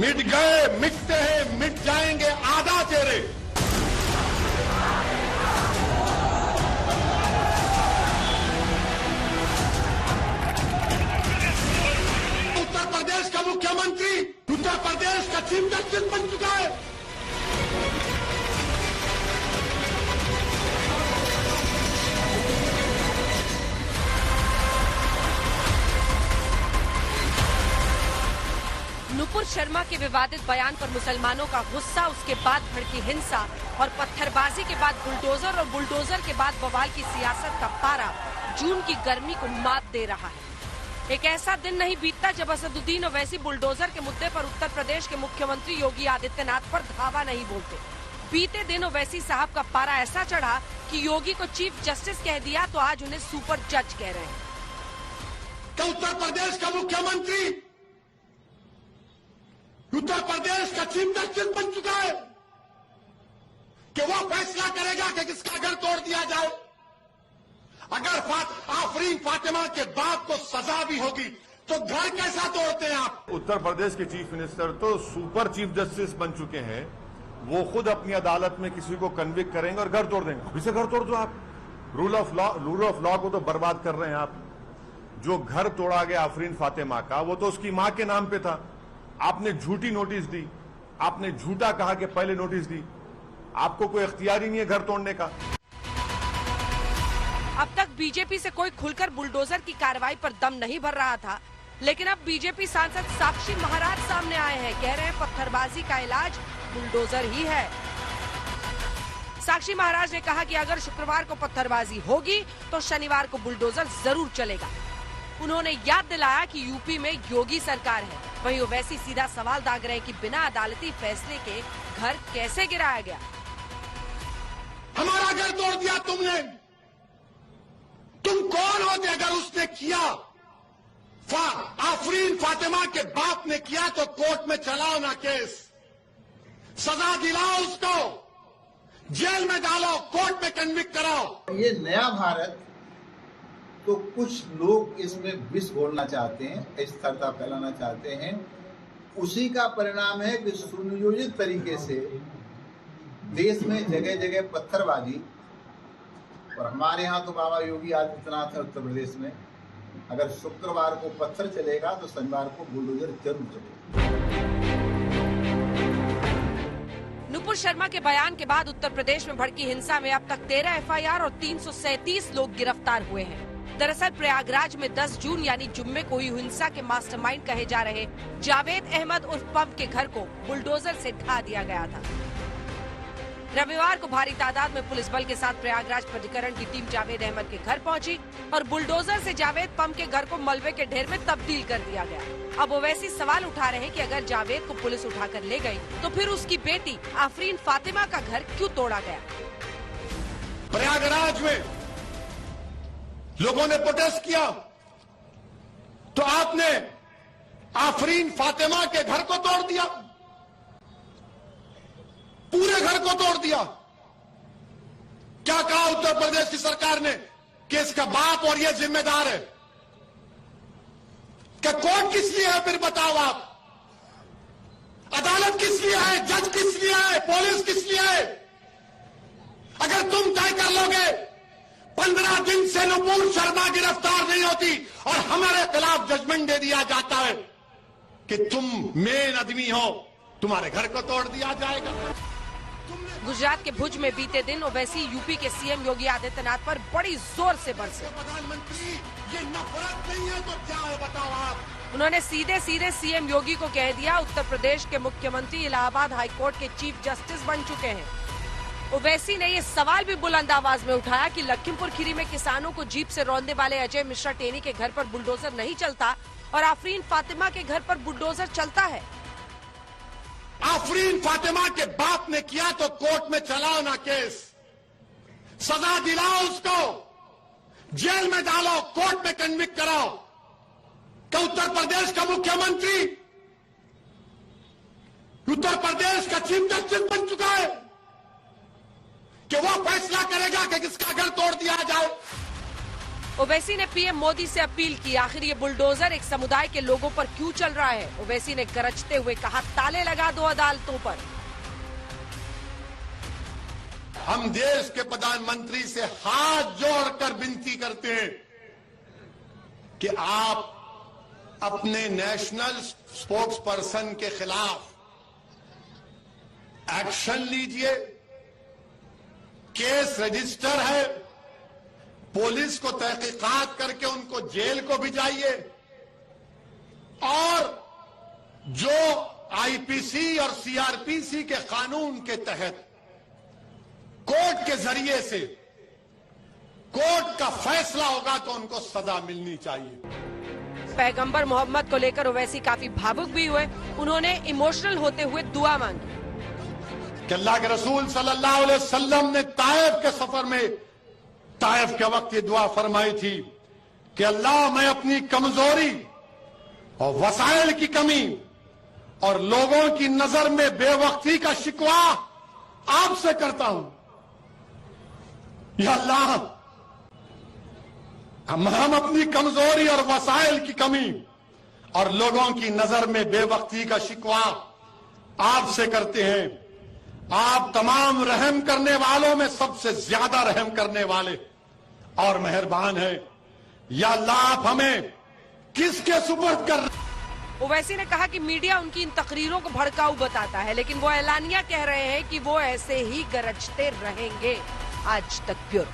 मिट गए, मिटते हैं, मिट जाएंगे आधा चेहरे। उत्तर प्रदेश का मुख्यमंत्री उत्तर प्रदेश का चीफ जस्टिस बन चुका है। नुपुर शर्मा के विवादित बयान पर मुसलमानों का गुस्सा, उसके बाद भड़की हिंसा और पत्थरबाजी के बाद बुलडोजर और बुलडोजर के बाद बवाल की सियासत का पारा जून की गर्मी को मात दे रहा है। एक ऐसा दिन नहीं बीतता जब असदुद्दीन ओवैसी बुलडोजर के मुद्दे पर उत्तर प्रदेश के मुख्यमंत्री योगी आदित्यनाथ पर धावा नहीं बोलते। बीते दिन ओवैसी साहब का पारा ऐसा चढ़ा कि योगी को चीफ जस्टिस कह दिया तो आज उन्हें सुपर जज कह रहे हैं। तो उत्तर प्रदेश का मुख्यमंत्री उत्तर प्रदेश का चीफ जस्टिस बन चुका है कि वो फैसला करेगा कि किसका घर तोड़ दिया जाए। अगर आफरीन फातिमा के बाप को सजा भी होगी तो घर कैसा तोड़ते हैं आप? उत्तर प्रदेश के चीफ मिनिस्टर तो सुपर चीफ जस्टिस बन चुके हैं, वो खुद अपनी अदालत में किसी को कन्विक्ट करेंगे और घर तोड़ देंगे। अभी से घर तोड़ दो आप। रूल ऑफ लॉ को तो बर्बाद कर रहे हैं आप। जो घर तोड़ा गया आफरीन फातिमा का, वो तो उसकी मां के नाम पे था। आपने झूठी नोटिस दी, आपने झूठा कहा कि पहले नोटिस दी। आपको कोई इख्तियार ही नहीं है घर तोड़ने का। अब तक बीजेपी से कोई खुलकर बुलडोजर की कार्रवाई पर दम नहीं भर रहा था, लेकिन अब बीजेपी सांसद साक्षी महाराज सामने आए हैं। कह रहे हैं पत्थरबाजी का इलाज बुलडोजर ही है। साक्षी महाराज ने कहा कि अगर शुक्रवार को पत्थरबाजी होगी तो शनिवार को बुलडोजर जरूर चलेगा। उन्होंने याद दिलाया कि यूपी में योगी सरकार है। वहीं ओवैसी सीधा सवाल दाग रहे कि बिना अदालती फैसले के घर कैसे गिराया गया। हमारा घर तोड़ दिया तुमने। तुम कौन होते अगर उसने किया? आफरीन फातिमा के बाप ने किया तो कोर्ट में चलाओ ना केस, सजा दिलाओ उसको, जेल में डालो, कोर्ट में कन्विक्ट कराओ। ये नया भारत तो कुछ लोग इसमें विष घोलना चाहते हैं, अस्थिरता फैलाना चाहते हैं। उसी का परिणाम है कि सुनियोजित तरीके से देश में जगह जगह पत्थरबाजी, और हमारे यहाँ तो बाबा योगी आदित्यनाथ है उत्तर प्रदेश में। अगर शुक्रवार को पत्थर चलेगा तो शनिवार को बुलडोजर जरूर चलेगा। नुपुर शर्मा के बयान के बाद उत्तर प्रदेश में भड़की हिंसा में अब तक 13 एफआईआर और 337 लोग गिरफ्तार हुए हैं। दरअसल प्रयागराज में 10 जून यानी जुम्मे को हुई हिंसा के मास्टरमाइंड कहे जा रहे जावेद अहमद उर्फ पंप के घर को बुलडोजर से ढा दिया गया था। रविवार को भारी तादाद में पुलिस बल के साथ प्रयागराज प्राधिकरण की टीम जावेद अहमद के घर पहुंची और बुलडोजर से जावेद पंप के घर को मलबे के ढेर में तब्दील कर दिया गया। अब ओवैसी सवाल उठा रहे हैं कि अगर जावेद को पुलिस उठाकर ले गई तो फिर उसकी बेटी आफरीन फातिमा का घर क्यों तोड़ा गया? प्रयागराज में लोगों ने प्रोटेस्ट किया तो आपने आफरीन फातिमा के घर को तोड़ दिया, पूरे घर को तोड़ दिया। क्या कहा उत्तर प्रदेश की सरकार ने कि इसका बाप और ये जिम्मेदार है? क्या कोर्ट किस लिए है? फिर बताओ आप, अदालत किस लिए है? जज किस लिए है? पुलिस किस लिए है? अगर तुम तय कर लोगे 15 दिन से नुपुर शर्मा गिरफ्तार नहीं होती और हमारे खिलाफ जजमेंट दे दिया जाता है कि तुम मेन आदमी हो, तुम्हारे घर को तोड़ दिया जाएगा। गुजरात के भुज में बीते दिन ओवैसी यूपी के सीएम योगी आदित्यनाथ पर बड़ी जोर से बरसे। प्रधानमंत्री, ये नफरत नहीं है तो क्या है बताओ आप? उन्होंने सीधे सीधे सीएम योगी को कह दिया उत्तर प्रदेश के मुख्यमंत्री इलाहाबाद हाईकोर्ट के चीफ जस्टिस बन चुके हैं। ओवैसी ने ये सवाल भी बुलंद आवाज में उठाया कि लखीमपुर खीरी में किसानों को जीप से रौंदने वाले अजय मिश्रा टेनी के घर पर बुलडोजर नहीं चलता और आफरीन फातिमा के घर पर बुलडोजर चलता है। आफरीन फातिमा के बाप ने किया तो कोर्ट में चलाओ ना केस, सजा दिलाओ उसको, जेल में डालो, कोर्ट में कन्विक्ट कराओ। क्या उत्तर प्रदेश का मुख्यमंत्री उत्तर प्रदेश का चीफ जस्टिस बन चुका है कि वो फैसला करेगा कि किसका घर तोड़ दिया जाए? ओवैसी ने पीएम मोदी से अपील की, आखिर ये बुलडोजर एक समुदाय के लोगों पर क्यों चल रहा है। ओवैसी ने गरजते हुए कहा, ताले लगा दो अदालतों पर। हम देश के प्रधानमंत्री से हाथ जोड़कर विनती करते हैं कि आप अपने नेशनल स्पोक्स पर्सन के खिलाफ एक्शन लीजिए। केस रजिस्टर है, पुलिस को तहकीकात करके उनको जेल को भिजाइए और जो आईपीसी और सीआरपीसी के कानून के तहत कोर्ट के जरिए से कोर्ट का फैसला होगा तो उनको सजा मिलनी चाहिए। पैगंबर मोहम्मद को लेकर ओवैसी काफी भावुक भी हुए। उन्होंने इमोशनल होते हुए दुआ मांगी कि अल्लाह के रसूल सल्लल्लाहु अलैहि वसल्लम ने ताइफ के सफर में ताइफ के वक्त ये दुआ फरमाई थी कि अल्लाह, मैं अपनी कमजोरी और वसाइल की कमी और लोगों की नजर में बेवक्ती का शिकवा आपसे करता हूं। या अल्लाह, हम अपनी कमजोरी और वसाइल की कमी और लोगों की नजर में बेवक्ती का शिकवा आपसे करते हैं। आप तमाम रहम करने वालों में सबसे ज्यादा रहम करने वाले और मेहरबान हैं। या अल्लाह, आप हमें किसके सुपुर्द कर। ओवैसी ने कहा कि मीडिया उनकी इन तकरीरों को भड़काऊ बताता है, लेकिन वो ऐलानिया कह रहे हैं कि वो ऐसे ही गरजते रहेंगे। आज तक ब्यूरो।